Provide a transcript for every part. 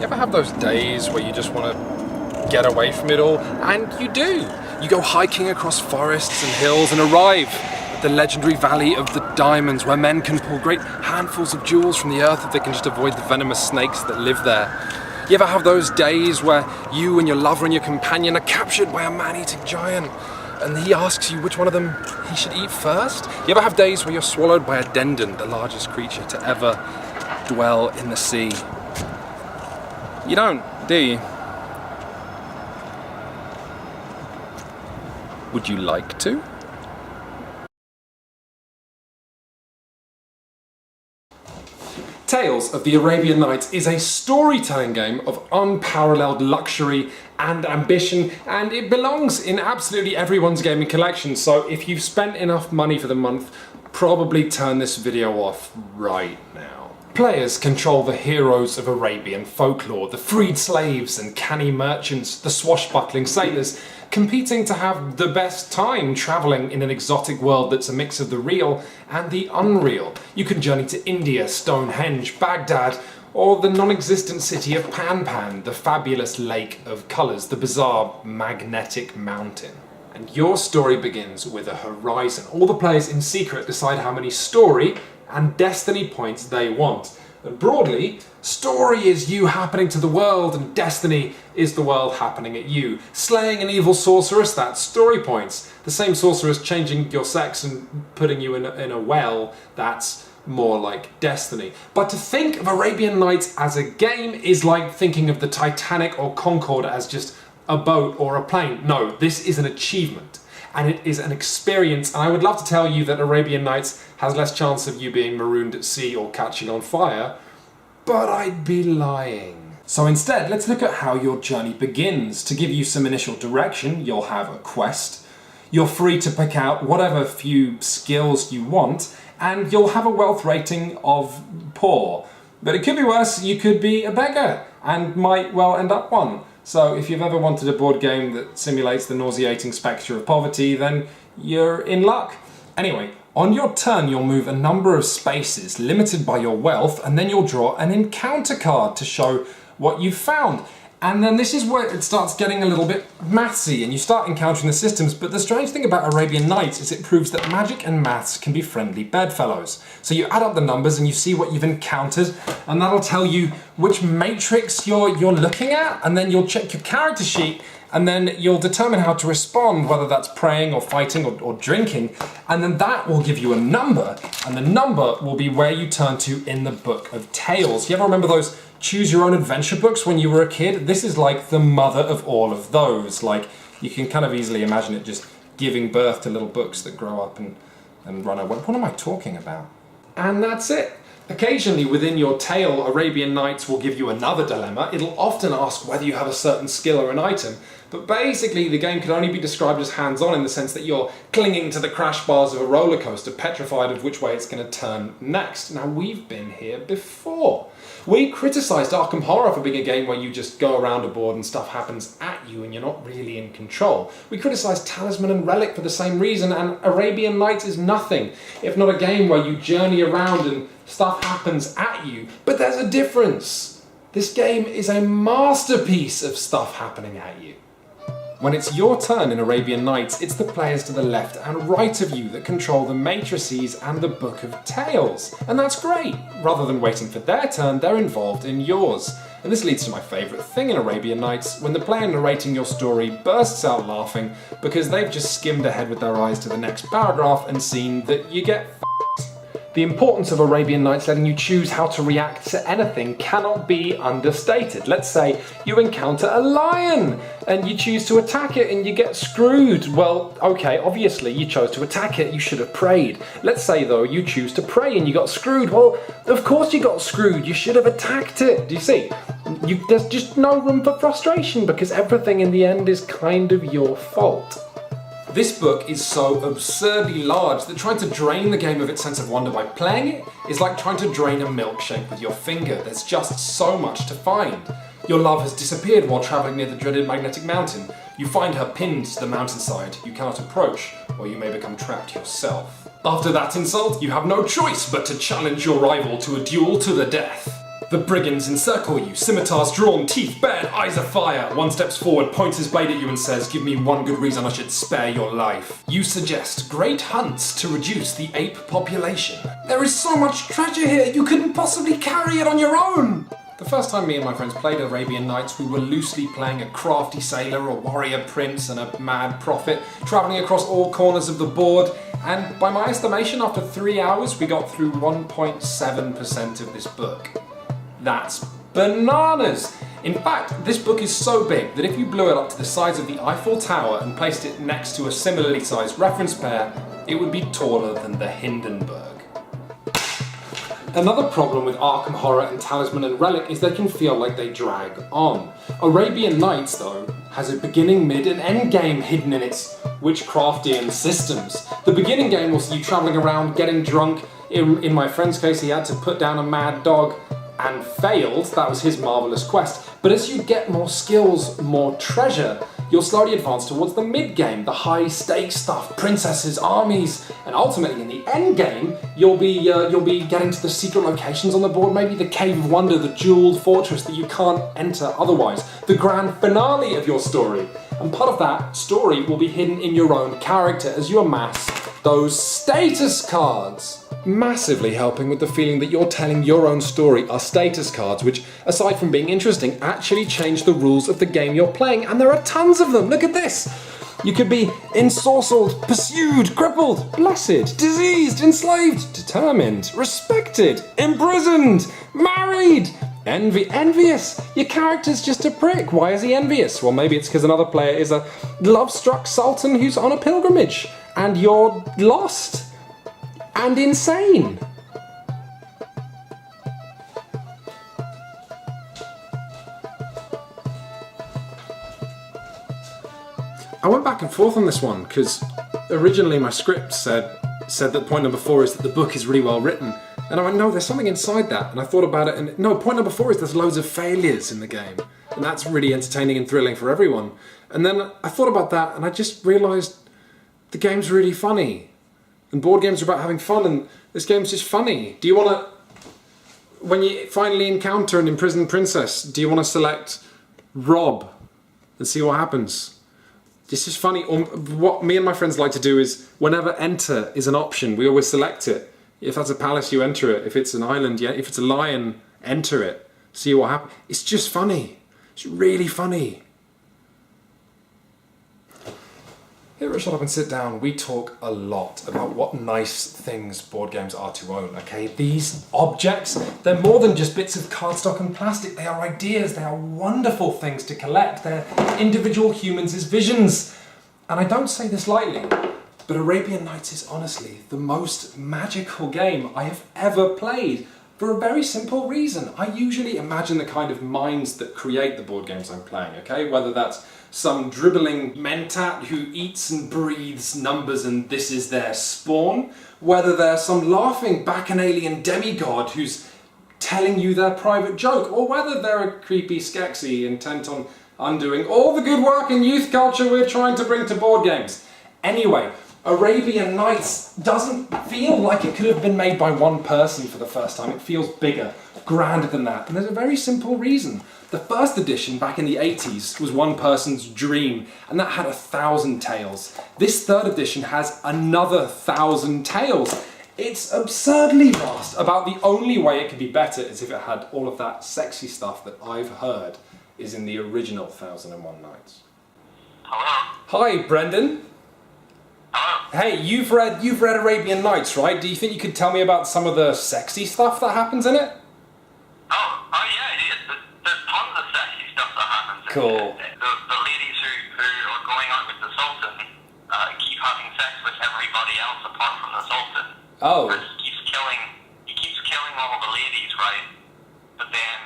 You ever have those days where you just want to get away from it all? And you do. You go hiking across forests and hills and arrive at the legendary Valley of the Diamonds, where men can pull great handfuls of jewels from the earth if they can just avoid the venomous snakes that live there. You ever have those days where you and your lover and your companion are captured by a man-eating giant and he asks you which one of them he should eat first? You ever have days where you're swallowed by a dendon, the largest creature to ever dwell in the sea? You don't, do you? Would you like to? Tales of the Arabian Nights is a storytelling game of unparalleled luxury and ambition, and it belongs in absolutely everyone's gaming collection. So if you've spent enough money for the month, probably turn this video off right now. Players control the heroes of Arabian folklore, the freed slaves and canny merchants, the swashbuckling sailors, competing to have the best time travelling in an exotic world that's a mix of the real and the unreal. You can journey to India, Stonehenge, Baghdad, or the non-existent city of Pan, the fabulous lake of colours, the bizarre magnetic mountain. And your story begins with a horizon. All the players in secret decide how many story and destiny points they want. And broadly, story is you happening to the world, and destiny is the world happening at you. Slaying an evil sorceress, that's story points. The same sorceress changing your sex and putting you in a well, that's more like destiny. But to think of Arabian Nights as a game is like thinking of the Titanic or Concorde as just a boat or a plane. No, this is an achievement. And it is an experience, and I would love to tell you that Arabian Nights has less chance of you being marooned at sea or catching on fire, but I'd be lying. So instead, let's look at how your journey begins. To give you some initial direction, you'll have a quest. You're free to pick out whatever few skills you want, and you'll have a wealth rating of poor. But it could be worse, you could be a beggar, and might well end up one. So if you've ever wanted a board game that simulates the nauseating spectre of poverty, then you're in luck. Anyway, on your turn you'll move a number of spaces limited by your wealth, and then you'll draw an encounter card to show what you've found. And then this is where it starts getting a little bit mathsy and you start encountering the systems. But the strange thing about Arabian Nights is it proves that magic and maths can be friendly bedfellows. So you add up the numbers and you see what you've encountered, and that'll tell you which matrix you're looking at, and then you'll check your character sheet, and then you'll determine how to respond, whether that's praying or fighting or drinking, and then that will give you a number, and the number will be where you turn to in the Book of Tales. You ever remember those choose your own adventure books when you were a kid? This is like the mother of all of those. Like, you can kind of easily imagine it just giving birth to little books that grow up and run away. What am I talking about? And that's it. Occasionally within your tale, Arabian Nights will give you another dilemma. It'll often ask whether you have a certain skill or an item, but basically the game can only be described as hands-on in the sense that you're clinging to the crash bars of a roller coaster, petrified of which way it's going to turn next. Now, we've been here before. We criticised Arkham Horror for being a game where you just go around a board and stuff happens at you and you're not really in control. We criticised Talisman and Relic for the same reason, and Arabian Nights is nothing if not a game where you journey around and stuff happens at you. But there's a difference. This game is a masterpiece of stuff happening at you. When it's your turn in Arabian Nights, it's the players to the left and right of you that control the matrices and the Book of Tales. And that's great. Rather than waiting for their turn, they're involved in yours. And this leads to my favourite thing in Arabian Nights, when the player narrating your story bursts out laughing because they've just skimmed ahead with their eyes to the next paragraph and seen that you get The importance of Arabian Nights letting you choose how to react to anything cannot be understated. Let's say you encounter a lion and you choose to attack it and you get screwed. Well, okay, obviously you chose to attack it, you should have prayed. Let's say though you choose to pray and you got screwed. Well, of course you got screwed, you should have attacked it. Do you see? There's just no room for frustration because everything in the end is kind of your fault. This book is so absurdly large that trying to drain the game of its sense of wonder by playing it is like trying to drain a milkshake with your finger. There's just so much to find. Your love has disappeared while travelling near the dreaded magnetic mountain. You find her pinned to the mountainside. You cannot approach, or you may become trapped yourself. After that insult, you have no choice but to challenge your rival to a duel to the death. The brigands encircle you, scimitars drawn, teeth bared, eyes afire. One steps forward, points his blade at you and says, "Give me one good reason I should spare your life." You suggest great hunts to reduce the ape population. There is so much treasure here, you couldn't possibly carry it on your own. The first time me and my friends played Arabian Nights, we were loosely playing a crafty sailor, a warrior prince, and a mad prophet, travelling across all corners of the board, and by my estimation, after 3 hours, we got through 1.7% of this book. That's bananas! In fact, this book is so big that if you blew it up to the size of the Eiffel Tower and placed it next to a similarly sized reference pair, it would be taller than the Hindenburg. Another problem with Arkham Horror and Talisman and Relic is they can feel like they drag on. Arabian Nights, though, has a beginning, mid and end game hidden in its witchcraftian systems. The beginning game will see you travelling around, getting drunk. In my friend's case, he had to put down a mad dog and failed. That was his marvellous quest. But as you get more skills, more treasure, you'll slowly advance towards the mid-game, the high-stakes stuff, princesses, armies, and ultimately in the end game, you'll be getting to the secret locations on the board, maybe the Cave of Wonder, the jeweled fortress that you can't enter otherwise, the grand finale of your story. And part of that story will be hidden in your own character as you amass those status cards. Massively helping with the feeling that you're telling your own story are status cards, which, aside from being interesting, actually change the rules of the game you're playing, and there are tons of them. Look at this! You could be ensorcelled, pursued, crippled, blessed, diseased, enslaved, determined, respected, imprisoned, married, envious. Your character's just a prick. Why is he envious? Well, maybe it's because another player is a love-struck sultan who's on a pilgrimage, and you're lost and insane. I went back and forth on this one because originally my script said that point number 4 is that the book is really well written, and I went, no, there's something inside that, and I thought about it, and no, point number 4 is there's loads of failures in the game, and that's really entertaining and thrilling for everyone. And then I thought about that, and I just realised the game's really funny. And board games are about having fun, and this game's just funny. Do you want to, when you finally encounter an imprisoned princess, do you want to select rob and see what happens? It's just funny. Or what me and my friends like to do is, whenever enter is an option, we always select it. If that's a palace, you enter it. If it's an island, yeah. If it's a lion, enter it. See what happens. It's just funny. It's really funny. Here at Shut Up and Sit Down, we talk a lot about what nice things board games are to own, okay? These objects, they're more than just bits of cardstock and plastic. They are ideas, they are wonderful things to collect. They're individual humans' visions. And I don't say this lightly, but Arabian Nights is honestly the most magical game I have ever played. For a very simple reason. I usually imagine the kind of minds that create the board games I'm playing, okay? Whether that's some dribbling mentat who eats and breathes numbers and this is their spawn, whether they're some laughing bacchanalian demigod who's telling you their private joke, or whether they're a creepy Skeksis intent on undoing all the good work in youth culture we're trying to bring to board games. Anyway, Arabian Nights doesn't feel like it could have been made by one person for the first time. It feels bigger, grander than that, and there's a very simple reason. The first edition back in the 80s was one person's dream, and that had 1,000 tales. This third edition has another 1,000 tales. It's absurdly vast. About the only way it could be better is if it had all of that sexy stuff that I've heard is in the original 1001 Nights. Hello? Hi, Brendan. Hello? Hey, you've read Arabian Nights, right? Do you think you could tell me about some of the sexy stuff that happens in it? Oh yeah, there's tons of sexy stuff that happens. Cool. The ladies who are going out with the Sultan keep having sex with everybody else apart from the Sultan. Oh. He keeps killing all the ladies, right? But then,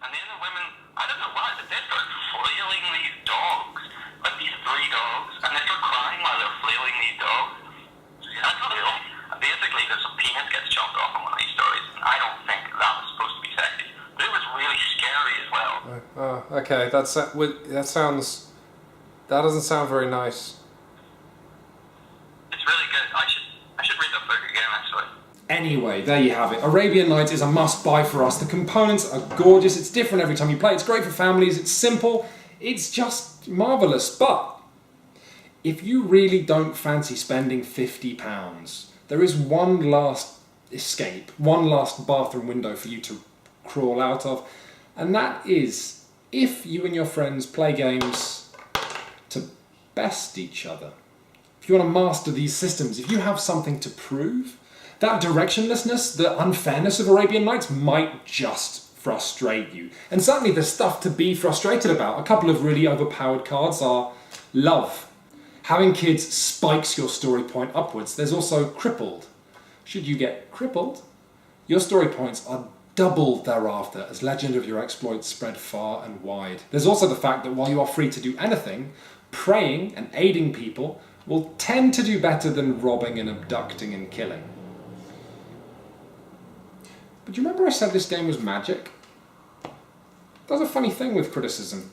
and then the women, I don't know why, but they start flailing these dogs, like these 3 dogs, and they start crying while they're flailing these dogs. That's real. Basically, there's a penis gets chopped off in one of these stories, and I don't think that was supposed to be sexy. But it was really scary as well. Oh, okay. That doesn't sound very nice. It's really good. I should read the book again, actually. Anyway, there you have it. Arabian Nights is a must-buy for us. The components are gorgeous. It's different every time you play. It's great for families. It's simple. It's just marvellous. But if you really don't fancy spending £50, there is one last escape, one last bathroom window for you to crawl out of, and that is if you and your friends play games to best each other. If you want to master these systems, if you have something to prove, that directionlessness, the unfairness of Arabian Nights might just frustrate you. And certainly there's stuff to be frustrated about. A couple of really overpowered cards are love. Having kids spikes your story point upwards. There's also crippled. Should you get crippled, your story points are doubled thereafter as legend of your exploits spread far and wide. There's also the fact that while you are free to do anything, praying and aiding people will tend to do better than robbing and abducting and killing. But do you remember I said this game was magic? That's a funny thing with criticism.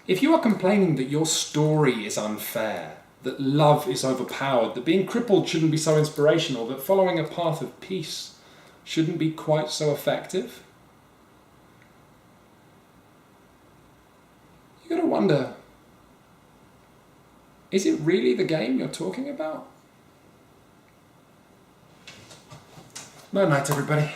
If you are complaining that your story is unfair, that love is overpowered, that being crippled shouldn't be so inspirational, that following a path of peace shouldn't be quite so effective, you gotta wonder, is it really the game you're talking about? Night night, everybody.